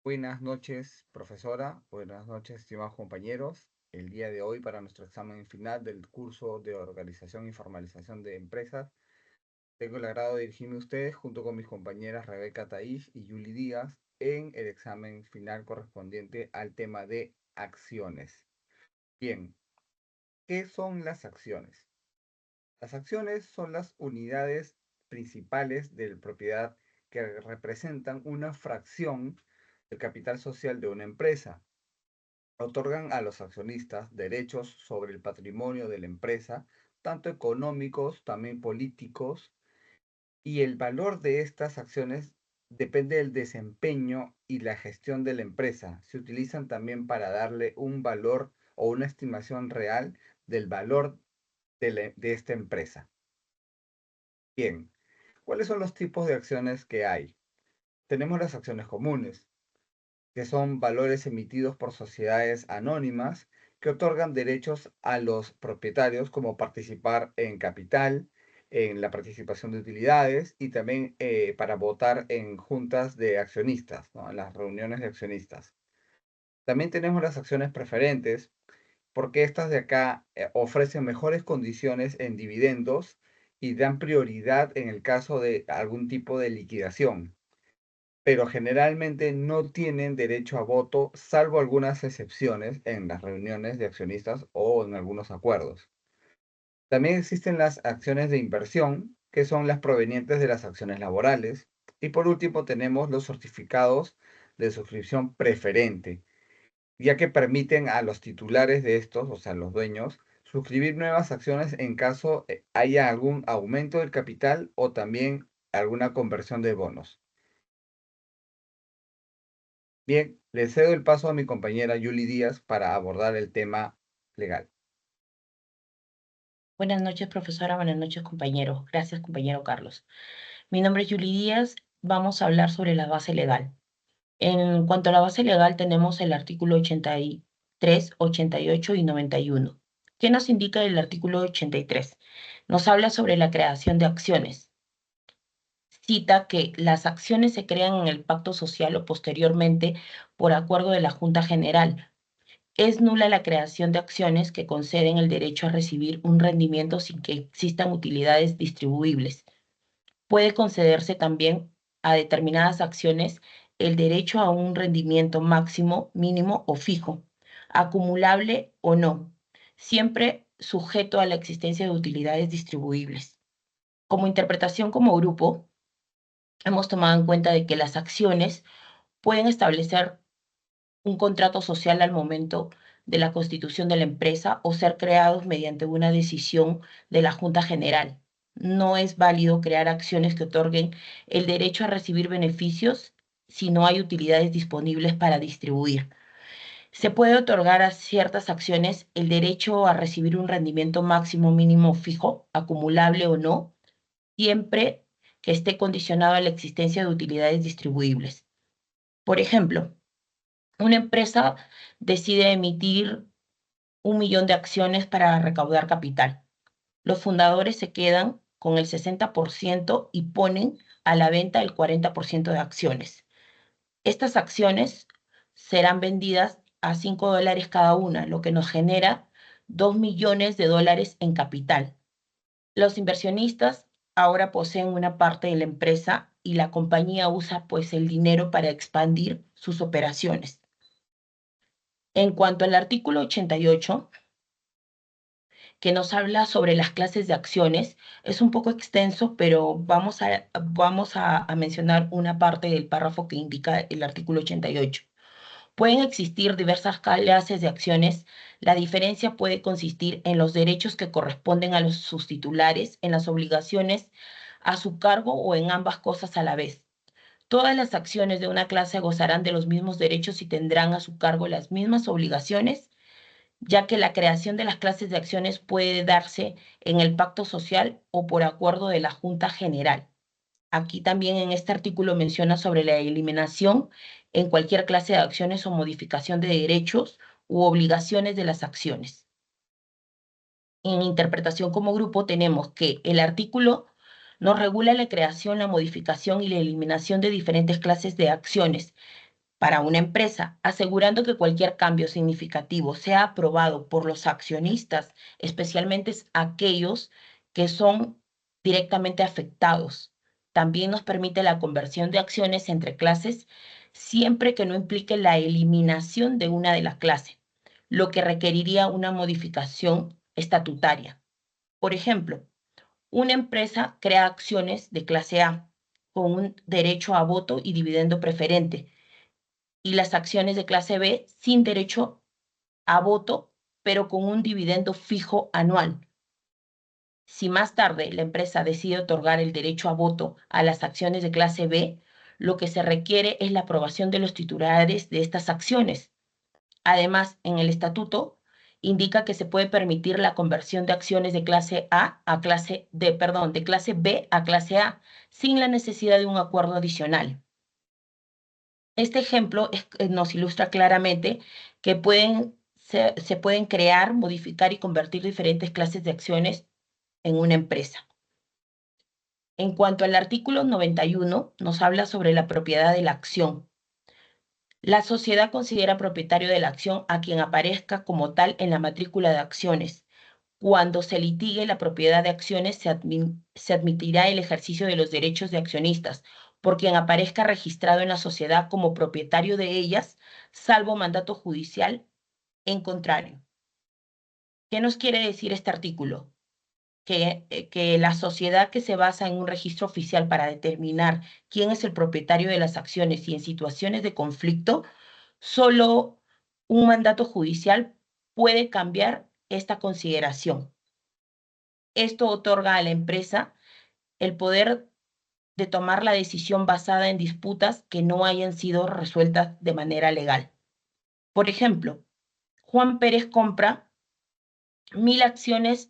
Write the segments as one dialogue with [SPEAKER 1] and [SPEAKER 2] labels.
[SPEAKER 1] Buenas noches, profesora. Buenas noches, estimados compañeros. El día de hoy, para nuestro examen final del curso de Organización y Formalización de Empresas, tengo el agrado de dirigirme a ustedes junto con mis compañeras Rebeca Taís y Yuli Díaz en el examen final correspondiente al tema de acciones. Bien, ¿qué son las acciones? Las acciones son las unidades principales de propiedad que representan una fracción del capital social de una empresa. Otorgan a los accionistas derechos sobre el patrimonio de la empresa, tanto económicos, también políticos, y el valor de estas acciones depende del desempeño y la gestión de la empresa. Se utilizan también para darle un valor o una estimación real del valor de esta empresa. Bien, ¿cuáles son los tipos de acciones que hay? Tenemos las acciones comunes, que son valores emitidos por sociedades anónimas que otorgan derechos a los propietarios como participar en capital, en la participación de utilidades y también para votar en juntas de accionistas, ¿no? En las reuniones de accionistas. También tenemos las acciones preferentes, porque estas de acá ofrecen mejores condiciones en dividendos y dan prioridad en el caso de algún tipo de liquidación, pero generalmente no tienen derecho a voto, salvo algunas excepciones en las reuniones de accionistas o en algunos acuerdos. También existen las acciones de inversión, que son las provenientes de las acciones laborales. Y por último tenemos los certificados de suscripción preferente, ya que permiten a los titulares de estos, o sea, los dueños, suscribir nuevas acciones en caso haya algún aumento del capital o también alguna conversión de bonos. Bien, le cedo el paso a mi compañera Yuli Díaz para abordar el tema legal.
[SPEAKER 2] Buenas noches, profesora. Buenas noches, compañeros. Gracias, compañero Carlos. Mi nombre es Yuli Díaz. Vamos a hablar sobre la base legal. En cuanto a la base legal, tenemos el artículo 83, 88 y 91. ¿Qué nos indica el artículo 83? Nos habla sobre la creación de acciones. Cita que las acciones se crean en el pacto social o posteriormente por acuerdo de la Junta General. Es nula la creación de acciones que conceden el derecho a recibir un rendimiento sin que existan utilidades distribuibles. Puede concederse también a determinadas acciones el derecho a un rendimiento máximo, mínimo o fijo, acumulable o no, siempre sujeto a la existencia de utilidades distribuibles. Como interpretación como grupo, hemos tomado en cuenta de que las acciones pueden establecer un contrato social al momento de la constitución de la empresa o ser creados mediante una decisión de la Junta General. No es válido crear acciones que otorguen el derecho a recibir beneficios si no hay utilidades disponibles para distribuir. Se puede otorgar a ciertas acciones el derecho a recibir un rendimiento máximo, mínimo, fijo, acumulable o no, siempre que esté condicionado a la existencia de utilidades distribuibles. Por ejemplo, una empresa decide emitir 1 millón de acciones para recaudar capital. Los fundadores se quedan con el 60% y ponen a la venta el 40% de acciones. Estas acciones serán vendidas a $5 cada una, lo que nos genera $2 millones en capital. Los inversionistas ahora poseen una parte de la empresa y la compañía usa pues el dinero para expandir sus operaciones. En cuanto al artículo 88, que nos habla sobre las clases de acciones, es un poco extenso, pero vamos a mencionar una parte del párrafo que indica el artículo 88. Pueden existir diversas clases de acciones. La diferencia puede consistir en los derechos que corresponden a sus titulares, en las obligaciones a su cargo o en ambas cosas a la vez. Todas las acciones de una clase gozarán de los mismos derechos y tendrán a su cargo las mismas obligaciones, ya que la creación de las clases de acciones puede darse en el pacto social o por acuerdo de la Junta General. Aquí también en este artículo menciona sobre la eliminación en cualquier clase de acciones o modificación de derechos u obligaciones de las acciones. En interpretación como grupo tenemos que el artículo nos regula la creación, la modificación y la eliminación de diferentes clases de acciones, para una empresa, asegurando que cualquier cambio significativo sea aprobado por los accionistas, especialmente aquellos que son directamente afectados. También nos permite la conversión de acciones entre clases siempre que no implique la eliminación de una de las clases, lo que requeriría una modificación estatutaria. Por ejemplo, una empresa crea acciones de clase A con un derecho a voto y dividendo preferente y las acciones de clase B sin derecho a voto, pero con un dividendo fijo anual. Si más tarde la empresa decide otorgar el derecho a voto a las acciones de clase B, lo que se requiere es la aprobación de los titulares de estas acciones. Además, en el estatuto indica que se puede permitir la conversión de acciones de clase de clase B a clase A, sin la necesidad de un acuerdo adicional. Este ejemplo nos ilustra claramente que se pueden crear, modificar y convertir diferentes clases de acciones en una empresa. En cuanto al artículo 91, nos habla sobre la propiedad de la acción. La sociedad considera propietario de la acción a quien aparezca como tal en la matrícula de acciones. Cuando se litigue la propiedad de acciones, se admitirá el ejercicio de los derechos de accionistas por quien aparezca registrado en la sociedad como propietario de ellas, salvo mandato judicial en contrario. ¿Qué nos quiere decir este artículo? Que la sociedad que se basa en un registro oficial para determinar quién es el propietario de las acciones y en situaciones de conflicto, solo un mandato judicial puede cambiar esta consideración. Esto otorga a la empresa el poder de tomar la decisión basada en disputas que no hayan sido resueltas de manera legal. Por ejemplo, Juan Pérez compra 1000 acciones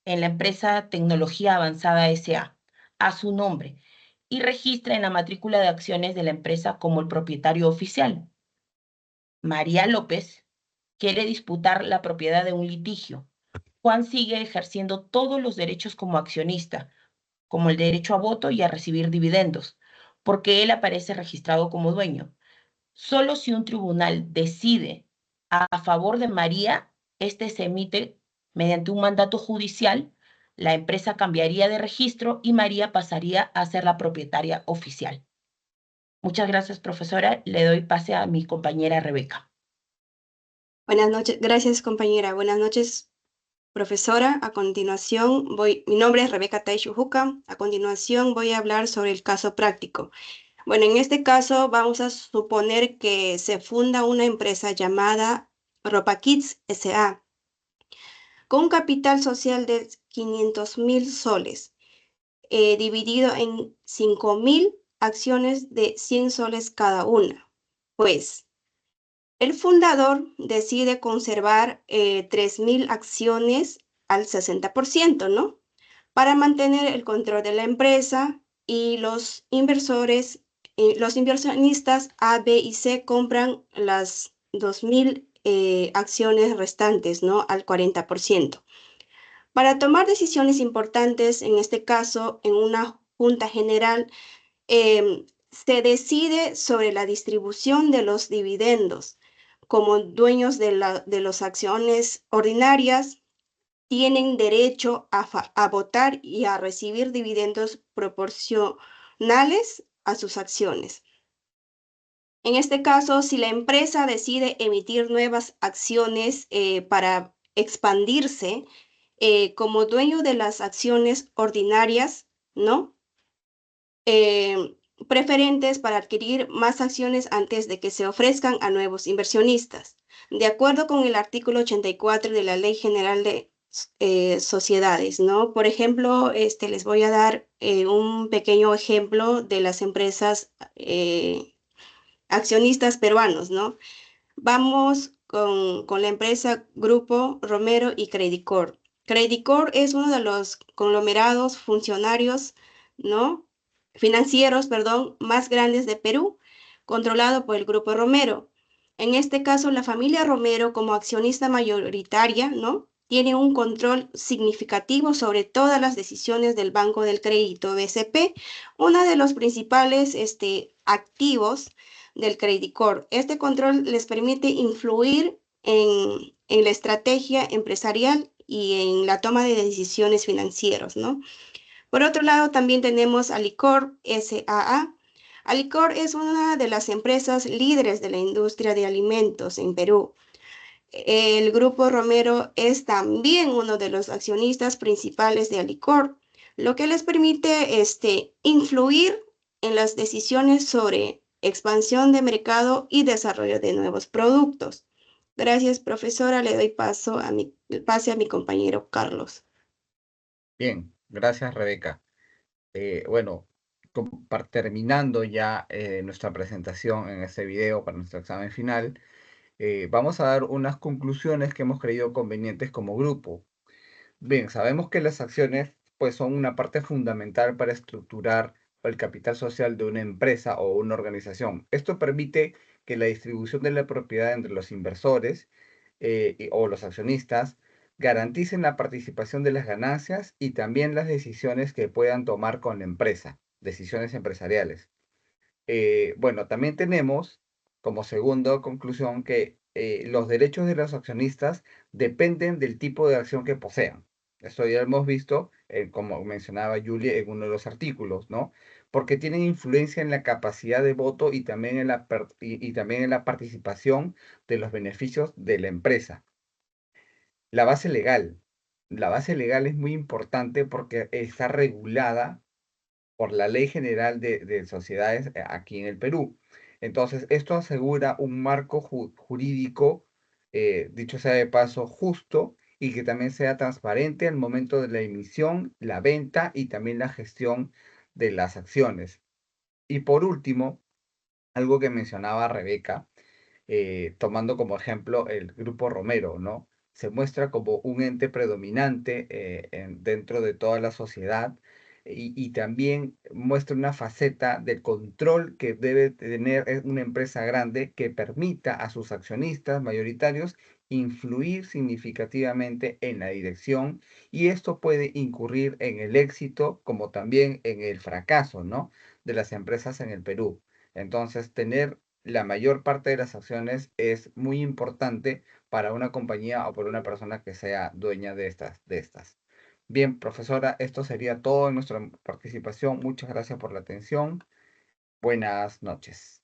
[SPEAKER 2] en la empresa Tecnología Avanzada S.A. a su nombre y registra en la matrícula de acciones de la empresa como el propietario oficial. María López quiere disputar la propiedad de un litigio. Juan sigue ejerciendo todos los derechos como accionista, como el derecho a voto y a recibir dividendos, porque él aparece registrado como dueño. Solo si un tribunal decide a favor de María, este se emite mediante un mandato judicial, la empresa cambiaría de registro y María pasaría a ser la propietaria oficial. Muchas gracias, profesora. Le doy pase a mi compañera Rebeca.
[SPEAKER 3] Buenas noches, gracias compañera. Buenas noches, profesora. A continuación mi nombre es Rebeca Taishujuca. A continuación voy a hablar sobre el caso práctico. Bueno, en este caso vamos a suponer que se funda una empresa llamada Ropa Kids S.A. con un capital social de 500.000 soles, dividido en 5.000 acciones de 100 soles cada una. Pues el fundador decide conservar 3.000 acciones al 60%, ¿no? Para mantener el control de la empresa y los inversores, los inversionistas A, B y C compran las 2.000 acciones restantes, ¿no? Al 40%. Para tomar decisiones importantes, en este caso, en una junta general, se decide sobre la distribución de los dividendos. Como dueños de las acciones ordinarias, tienen derecho a votar y a recibir dividendos proporcionales a sus acciones. En este caso, si la empresa decide emitir nuevas acciones para expandirse, como dueño de las acciones ordinarias, ¿no? Preferentes para adquirir más acciones antes de que se ofrezcan a nuevos inversionistas. De acuerdo con el artículo 84 de la Ley General de Sociedades, ¿no? Por ejemplo, les voy a dar un pequeño ejemplo de las empresas accionistas peruanos, ¿no? Vamos con la empresa Grupo Romero y Credicor. Credicor es uno de los conglomerados funcionarios, ¿no? Financieros, perdón, más grandes de Perú, controlado por el Grupo Romero. En este caso, la familia Romero, como accionista mayoritaria, ¿no? Tiene un control significativo sobre todas las decisiones del Banco del Crédito BCP, uno de los principales activos del Credicorp. Este control les permite influir en la estrategia empresarial y en la toma de decisiones financieras, ¿no? Por otro lado, también tenemos Alicorp SAA. Alicorp es una de las empresas líderes de la industria de alimentos en Perú. El Grupo Romero es también uno de los accionistas principales de Alicorp, lo que les permite influir en las decisiones sobre expansión de mercado y desarrollo de nuevos productos. Gracias, profesora. Le doy pase a mi compañero Carlos.
[SPEAKER 1] Bien, gracias, Rebeca. Bueno, terminando ya nuestra presentación en este video para nuestro examen final, vamos a dar unas conclusiones que hemos creído convenientes como grupo. Bien, sabemos que las acciones pues son una parte fundamental para estructurar el capital social de una empresa o una organización. Esto permite que la distribución de la propiedad entre los inversores o los accionistas garanticen la participación de las ganancias y también las decisiones que puedan tomar con la empresa, decisiones empresariales. Bueno, también tenemos como segunda conclusión que los derechos de los accionistas dependen del tipo de acción que posean. Esto ya lo hemos visto, como mencionaba Julie en uno de los artículos, ¿no? Porque tienen influencia en la capacidad de voto y también y también en la participación de los beneficios de la empresa. La base legal. La base legal es muy importante porque está regulada por la Ley General de Sociedades aquí en el Perú. Entonces, esto asegura un marco jurídico, dicho sea de paso, justo y que también sea transparente al momento de la emisión, la venta y también la gestión de las acciones. Y por último, algo que mencionaba Rebeca, tomando como ejemplo el Grupo Romero, ¿no? Se muestra como un ente predominante dentro de toda la sociedad y también muestra una faceta del control que debe tener una empresa grande que permita a sus accionistas mayoritarios influir significativamente en la dirección y esto puede incurrir en el éxito como también en el fracaso, ¿no? De las empresas en el Perú. Entonces, tener la mayor parte de las acciones es muy importante para una compañía o para una persona que sea dueña de estas. Bien, profesora, esto sería todo en nuestra participación. Muchas gracias por la atención. Buenas noches.